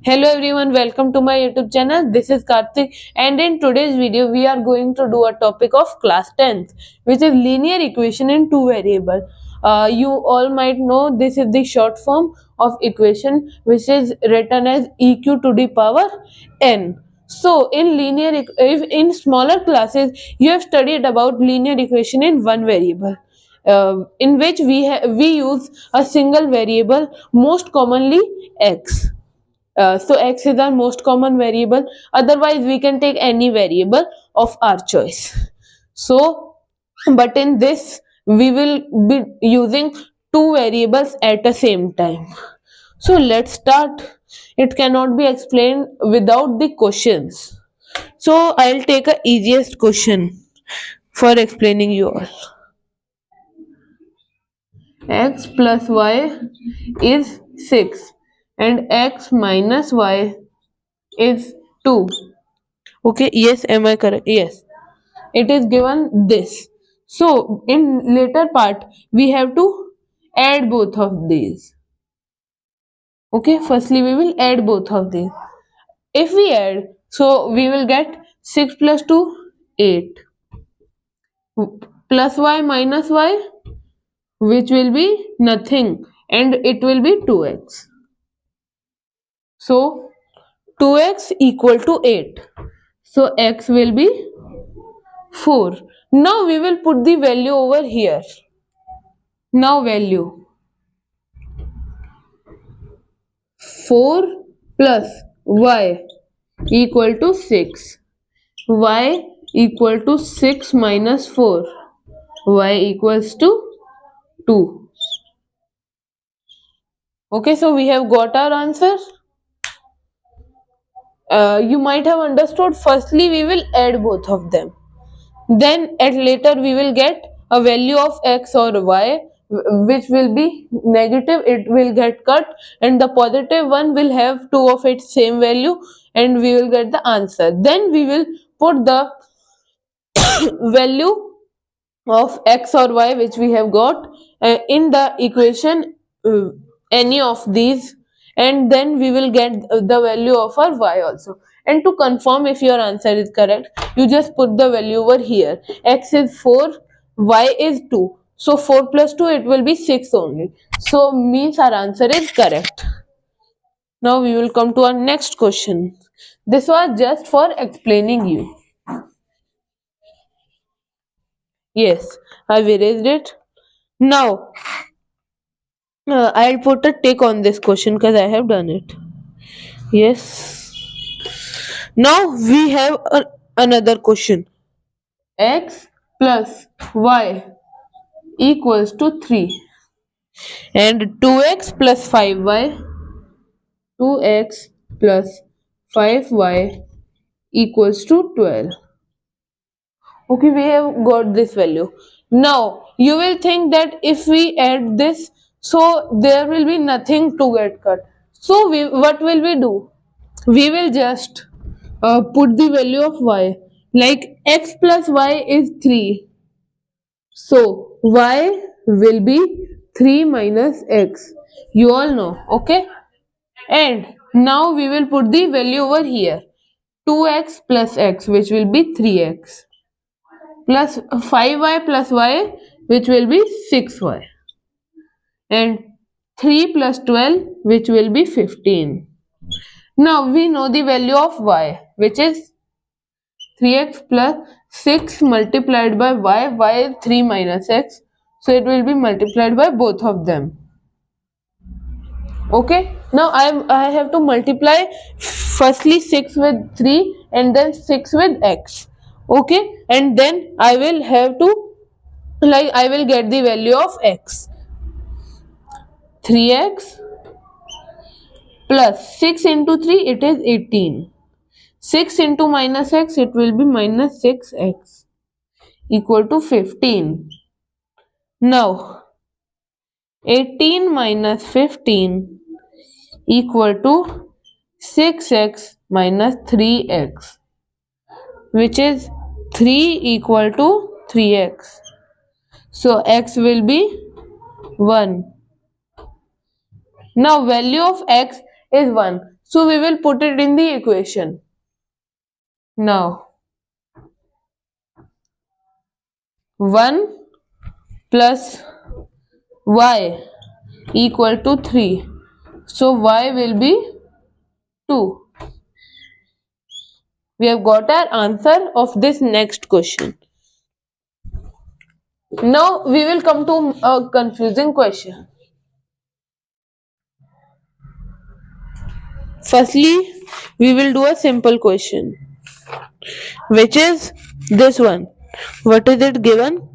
Hello everyone, welcome to my YouTube channel. This is Karthik, and in today's video we are going to do a topic of class 10th, which is linear equation in two variable. You all might know this is the short form of equation which is written as eq to the power n. So if in smaller classes you have studied about linear equation in one variable, in which we use a single variable, most commonly x. So x is our most common variable. Otherwise, we can take any variable of our choice. So, but in this, we will be using two variables at the same time. So let's start. It cannot be explained without the questions. So I'll take a easiest question for explaining you all. X plus y is 6 and x minus y is 2. Okay, yes, am I correct? Yes, it is given this. So in later part we have to add both of these. Okay, firstly we will add both of these. If we add, so we will get 6 plus 2, 8, plus y minus y, which will be nothing, and it will be 2x. So 2x equal to 8. So x will be 4. Now we will put the value over here. Now value 4 plus y equal to 6. Y equal to 6 minus 4. Y equals to 2. Okay, so we have got our answer. You might have understood. Firstly, we will add both of them. Then at later we will get a value of x or y, which will be negative. It will get cut, and the positive one will have two of its same value, and we will get the answer. Then we will put the value of x or y which we have got in the equation, any of these, and then we will get the value of our y also. And to confirm if your answer is correct, you just put the value over here. X is 4, y is 2, so 4 plus 2, it will be 6 only. So means our answer is correct. Now we will come to our next question. This was just for explaining you. Yes, I've erased it. Now I'll put a tick on this question because I have done it. Yes. Now we have another question. X plus y equals to 3 and 2x plus 5y, 2x plus 5y equals to 12. Okay, we have got this value. Now you will think that if we add this, so there will be nothing to get cut. So what will we do? We will just put the value of y, like x plus y is 3, so y will be 3 minus x, you all know. Okay, and now we will put the value over here, 2x plus x, which will be 3x, plus 5y plus y, which will be 6y, and 3 plus 12, which will be 15. Now we know the value of y, which is 3x plus 6 multiplied by y is 3 minus x, so it will be multiplied by both of them. Okay, now I have to multiply firstly 6 with 3 and then 6 with x. Okay, and then I will have to, like, I will get the value of x. 3x plus 6 into 3, it is 18. 6 into minus x, it will be minus 6x equal to 15. Now 18 minus 15 equal to 6x minus 3x, which is 3 equal to 3x. So x will be 1. Now value of x is 1. So we will put it in the equation. Now 1 plus y equal to 3. So y will be 2. We have got our answer of this next question. Now we will come to a confusing question. Firstly, we will do a simple question, which is this one. What is it given?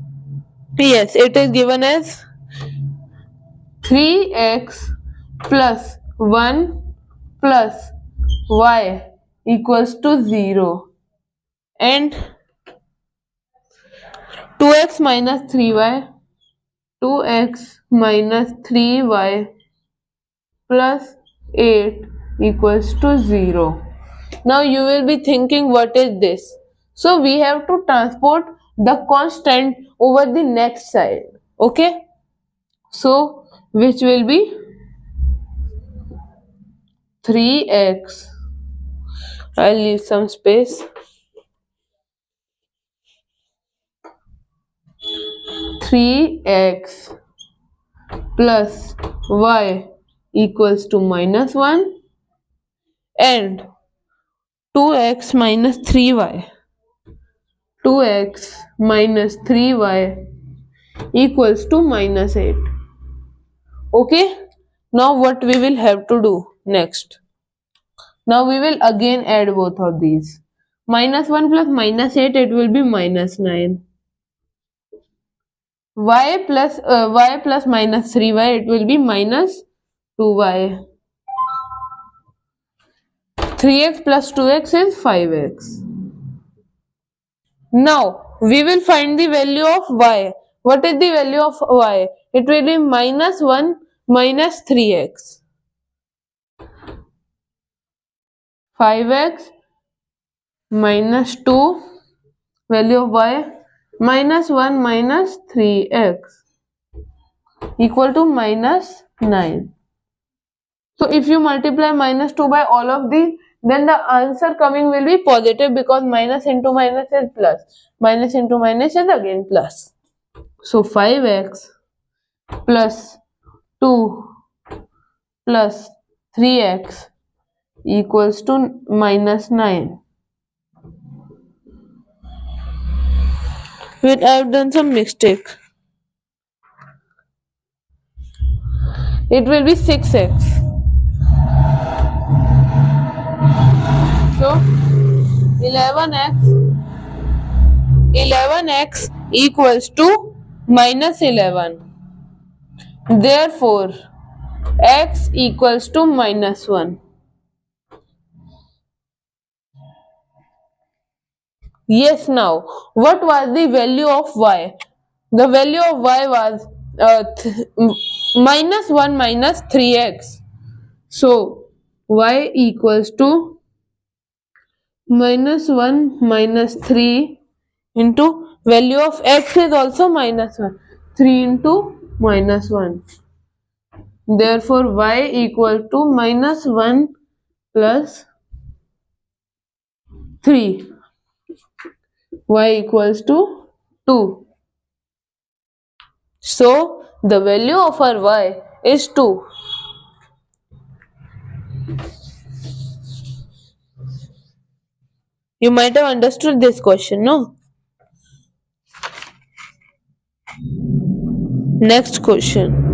Yes, it is given as 3x plus 1 plus y equals to 0 and 2x minus 3y 2x minus 3y plus 8 equals to 0. Now you will be thinking, what is this? So we have to transport the constant over the next side. Okay? So which will be 3x. I'll leave some space. 3x plus y equals to minus 1 and 2x minus 3y. 2x minus 3y equals to minus 8. Okay? Now what we will have to do next? Now we will again add both of these. Minus 1 plus minus 8, it will be minus 9. Y plus minus 3y, it will be minus 2y. 3x plus 2x is 5x. Now we will find the value of y. What is the value of y? It will be minus 1 minus 3x. 5x minus 2, value of y, minus 1 minus 3x equal to minus 9. So if you multiply minus 2 by all of these, then the answer coming will be positive, because minus into minus is plus. Minus into minus is again plus. So 5x plus 2 plus 3x equals to minus 9. Wait, I have done some mistake. It will be 6x. So 11x equals to minus 11. Therefore, x equals to minus 1. Yes, now, what was the value of y? The value of y was minus 1 minus 3x. So, y equals to minus 1 minus 3 into value of x is also minus 1. 3 into minus 1. Therefore, y equal to minus 1 plus 3. Y equals to 2. So, the value of our y is 2. You might have understood this question, no? Next question.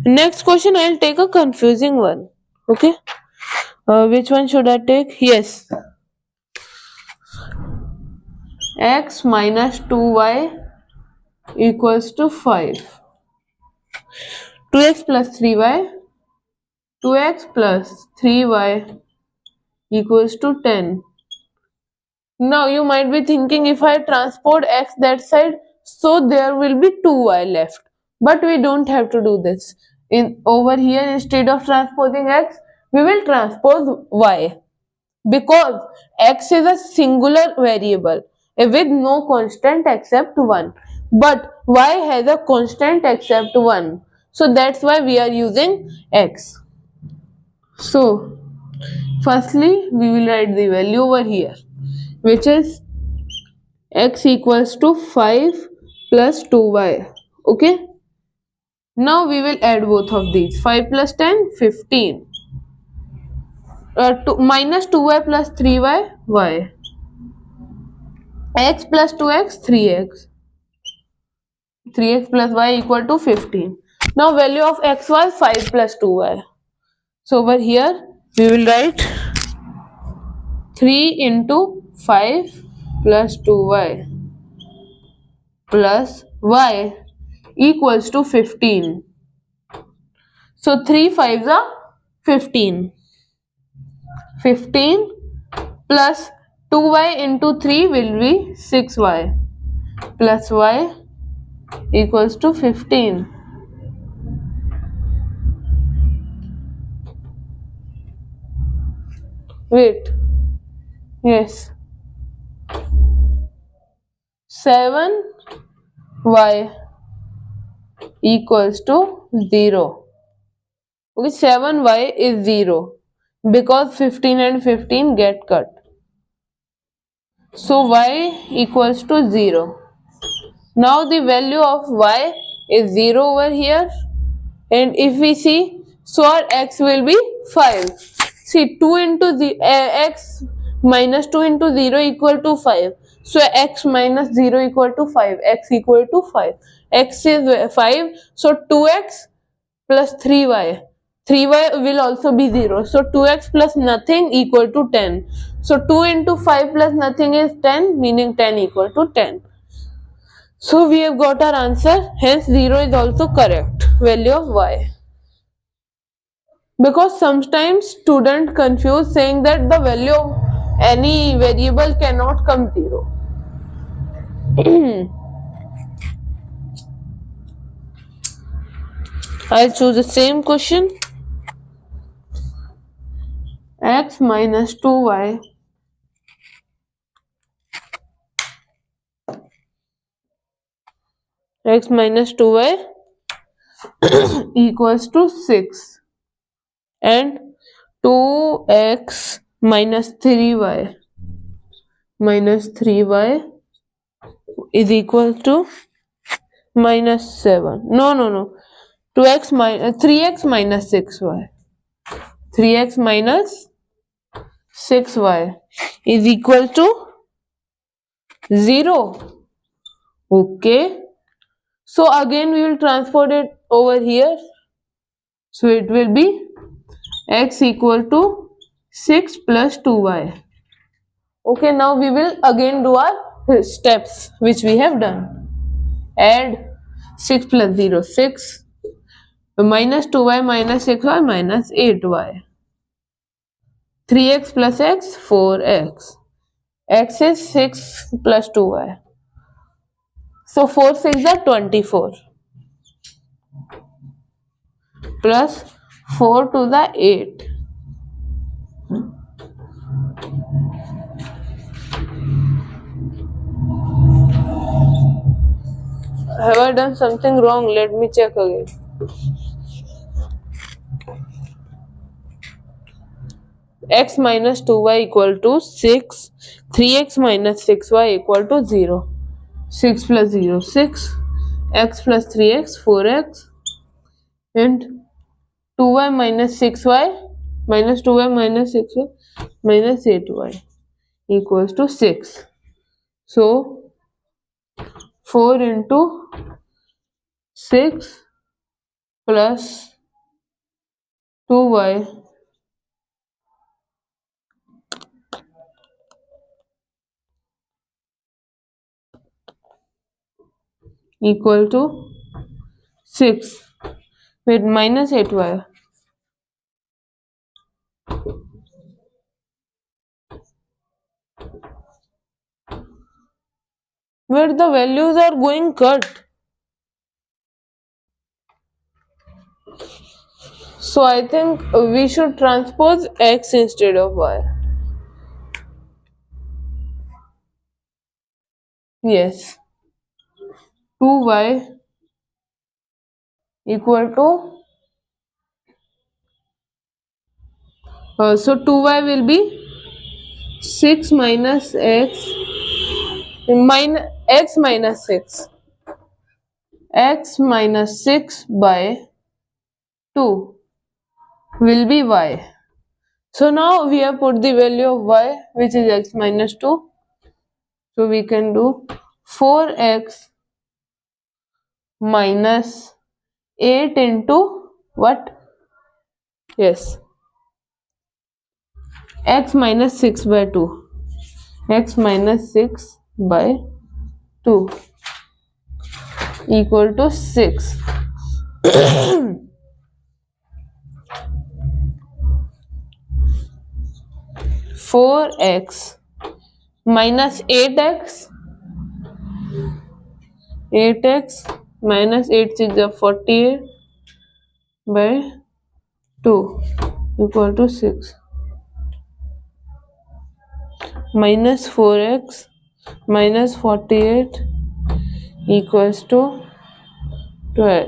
Next question I'll take a confusing one. Okay? Which one should I take? Yes. X minus 2y equals to 5. 2x plus 3y. 2x plus 3y equals to 10. Now you might be thinking, if I transport x that side, so there will be 2y left. But we don't have to do this. Over here, instead of transposing x, we will transpose y. Because x is a singular variable with no constant except 1. But y has a constant except 1. So that's why we are using x. So firstly, we will write the value over here, which is x equals to 5 plus 2y. Okay. Now we will add both of these. 5 plus 10, 15. Minus 2y plus 3y, y. X plus 2x, 3x. 3x plus y equal to 15. Now value of x was 5 plus 2y. So over here we will write 3 into 5 plus 2y plus y equals to 15. So 3 5s are 15. 15 plus 2y into 3 will be 6y plus y equals to 15. Wait. Yes. 7y equals to 0. Okay, 7y is 0 because 15 and 15 get cut. So y equals to 0. Now the value of y is 0 over here, and if we see, so our x will be 5. See, 2 into the x minus 2 into 0 equal to 5. So x minus 0 equal to 5. X equal to 5. X is 5. So 2x plus 3y. 3y will also be 0. So 2x plus nothing equal to 10. So 2 into 5 plus nothing is 10, meaning 10 equal to 10. So we have got our answer. Hence 0 is also correct. Value of y. Because sometimes students confuse saying that the value of any variable cannot come 0. I'll choose the same question. X minus 2y x minus 2y equals to 6 and 2x minus 3y is equal to minus 7. No. 2x minus 3x minus 6y. 3x minus 6y is equal to 0. Okay. So again we will transport it over here. So it will be x equal to 6 plus 2y. Okay, now we will again do our steps which we have done. Add 6 plus 0, 6. Minus 2y minus 6y minus 8y. 3x plus x, 4x. X is 6 plus 2y. So 4 6 are 24. Plus 4 to the 8. Have I done something wrong? Let me check again. X minus 2y equal to 6. 3x minus 6y equal to 0. 6 plus 0, 6. X plus 3x, 4x. And 2y minus 6y minus 2y minus 6y minus 8y equals to 6. So 4 into 6 plus 2y equal to 6 with minus 8y. Where the values are going cut. So I think we should transpose x instead of y. Yes, 2y equal to so 2y will be 6 minus x minus 6, x minus 6 by 2 will be y. So now we have put the value of y, which is x minus 2. So we can do 4x minus 8 into what? Yes, x minus 6 by 2. X minus 6 by 2 equal to 6. 4x minus 8x, 8x minus 8 6 is 48 by 2 equal to 6, minus 4x minus 48 equals to 12.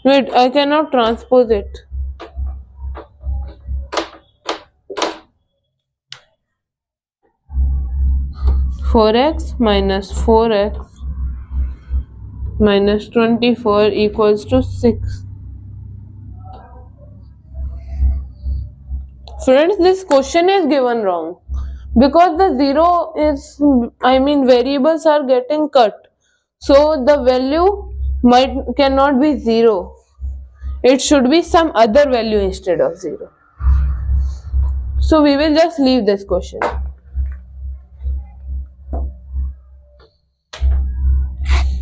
Wait, I cannot transpose it. 4x minus 4x minus 24 equals to 6. Friends, this question is given wrong because the zero is, variables are getting cut. So the value cannot be 0. It should be some other value instead of 0. So we will just leave this question.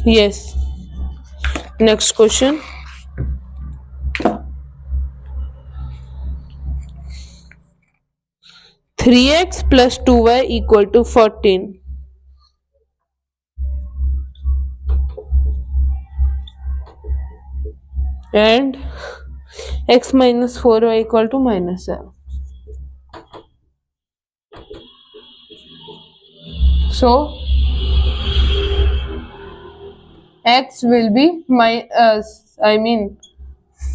Yes. Next question. Three x plus 2y equal to 14. And x minus 4y equal to minus 7. So x will be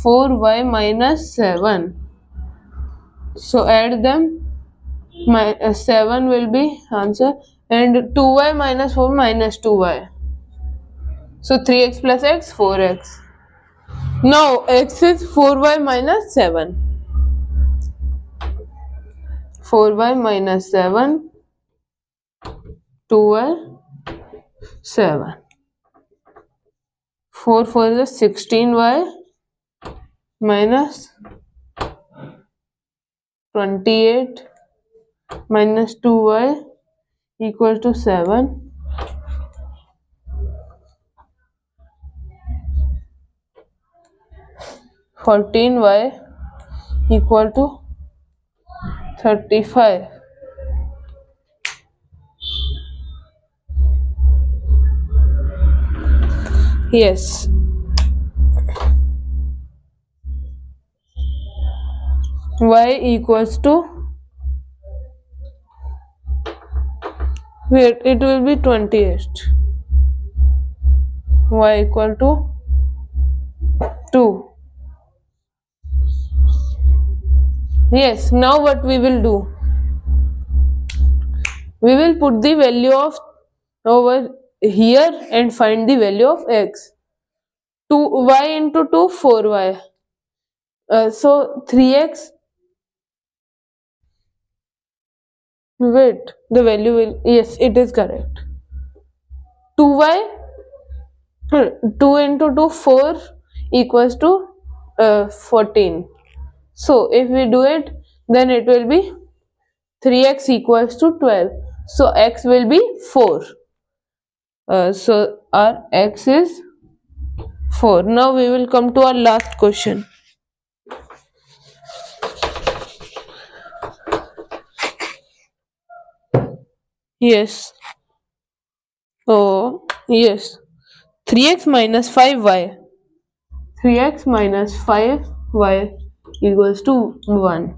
4y minus 7. So add them. 7 will be answer, and 2y minus 4 minus 2y. So 3x plus x 4x. Now x is 4y minus 7. 4y minus 7, 2y 7. 4 4 is 16y minus 28 minus 2y equal to 7. 14y equal to 35. Yes. Y equals to, wait, it will be 28. Y equal to 2. Yes, now what we will do? We will put the value of over here and find the value of x. 2y into 2, 4y. So 3x. Wait, the value will, yes, it is correct. 2y, 2 into 2, 4 equals to 14. So if we do it, then it will be 3x equals to 12. So x will be 4. So our x is 4. Now we will come to our last question. Yes. Oh, yes. 3x minus 5y. 3x minus 5y equals to 1.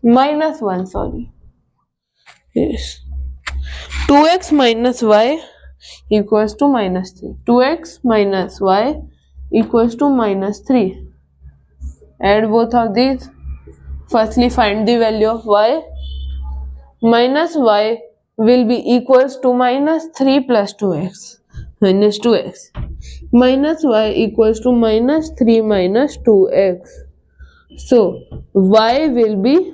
Minus 1, sorry. Yes. 2x minus y equals to minus 3. 2x minus y equals to minus 3. Add both of these. Firstly, find the value of y. Minus y will be equals to minus 3 plus 2x. Minus 2x. Minus y equals to minus 3 minus 2x. So, y will be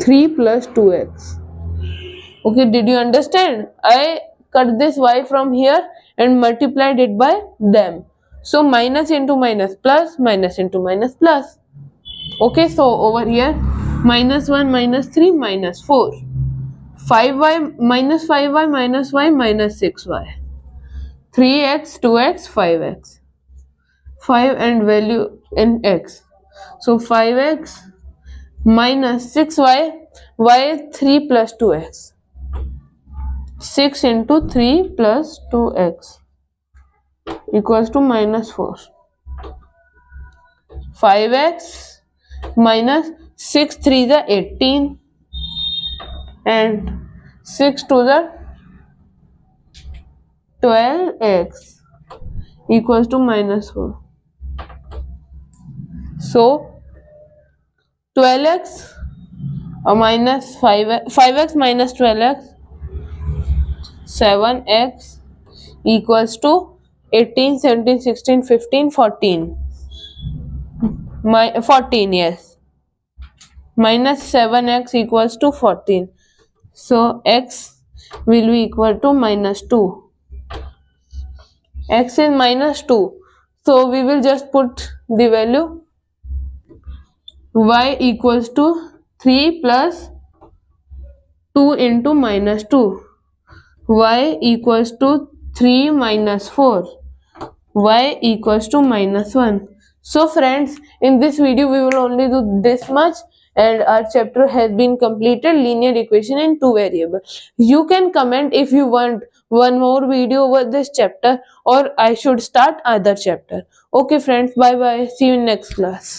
3 plus 2x. Okay, did you understand? I cut this y from here and multiplied it by them. So, minus into minus plus, minus into minus plus. Okay, so over here, minus 1, minus 3, minus 4. 5y, minus 5y, minus y, minus 6y. 3x, 2x, 5x. 5 and value in x. So 5x minus 6y, y is 3 plus 2x. 6 into 3 plus 2x equals to minus 4. 5x minus 6 3 the 18 and 6 to the 12x equals to minus 4. So 12x minus 5x minus 12x, 7x equals to 18, 17, 16, 15, 14. 14, yes. Minus 7x equals to 14. So x will be equal to minus 2. X is minus 2. So we will just put the value y equals to 3 plus 2 into minus 2. Y equals to 3 minus 4. Y equals to minus 1. So friends, in this video we will only do this much and our chapter has been completed, linear equation in two variables. You can comment if you want one more video over this chapter or I should start other chapter. Okay friends, bye bye. See you in next class.